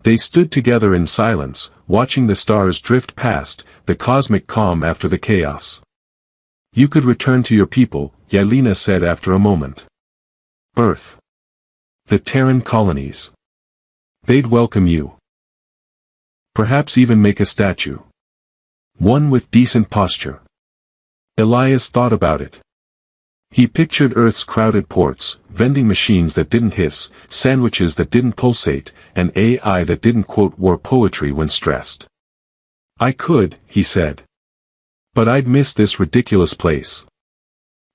They stood together in silence, watching the stars drift past, the cosmic calm after the chaos. You could return to your people, Yelena said after a moment. Earth. The Terran colonies. They'd welcome you. Perhaps even make a statue. One with decent posture. Elias thought about it. He pictured Earth's crowded ports, vending machines that didn't hiss, sandwiches that didn't pulsate, and AI that didn't quote war poetry when stressed. I could, he said. But I'd miss this ridiculous place.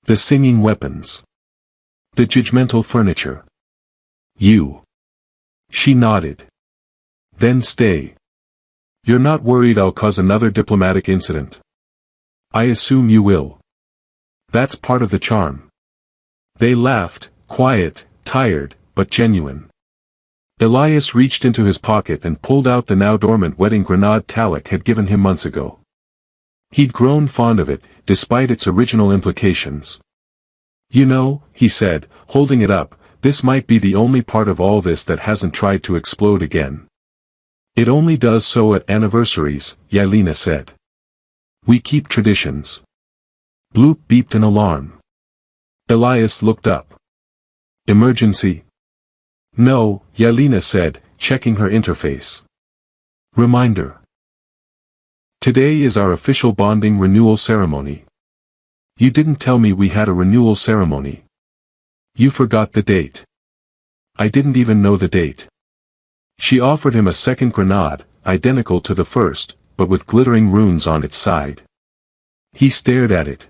The singing weapons. The judgmental furniture. You. She nodded. Then stay. You're not worried I'll cause another diplomatic incident? I assume you will. That's part of the charm. They laughed, quiet, tired, but genuine. Elias reached into his pocket and pulled out the now dormant wedding grenade Talek had given him months ago. He'd grown fond of it, despite its original implications. You know, he said, holding it up, this might be the only part of all this that hasn't tried to explode again. It only does so at anniversaries, Yelena said. We keep traditions. Bloop beeped an alarm. Elias looked up. Emergency? No, Yelena said, checking her interface. Reminder. Today is our official bonding renewal ceremony. You didn't tell me we had a renewal ceremony. You forgot the date. I didn't even know the date. She offered him a second grenade, identical to the first, but with glittering runes on its side. He stared at it,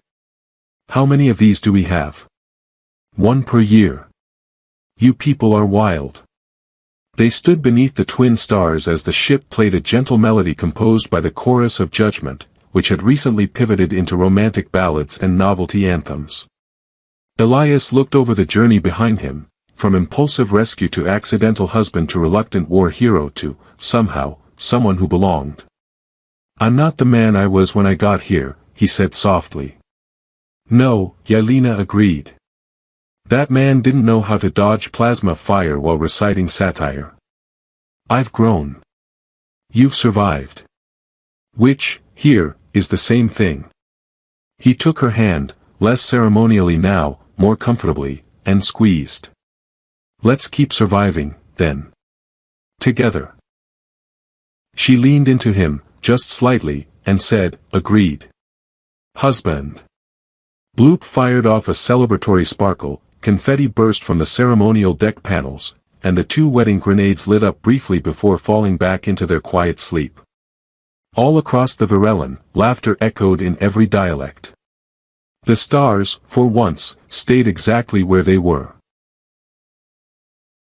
How many of these do we have? One per year. You people are wild. They stood beneath the twin stars as the ship played a gentle melody composed by the Chorus of Judgment, which had recently pivoted into romantic ballads and novelty anthems. Elias looked over the journey behind him, from impulsive rescue to accidental husband to reluctant war hero to, somehow, someone who belonged. "I'm not the man I was when I got here," he said softly. "No," Yelena agreed. "That man didn't know how to dodge plasma fire while reciting satire. I've grown. You've survived. Which, here, is the same thing." He took her hand, less ceremonially now, more comfortably, and squeezed. "Let's keep surviving, then. Together." She leaned into him, just slightly, and said, "Agreed. Husband." Bloop fired off a celebratory sparkle, confetti burst from the ceremonial deck panels, and the two wedding grenades lit up briefly before falling back into their quiet sleep. All across the Varellan, laughter echoed in every dialect. The stars, for once, stayed exactly where they were.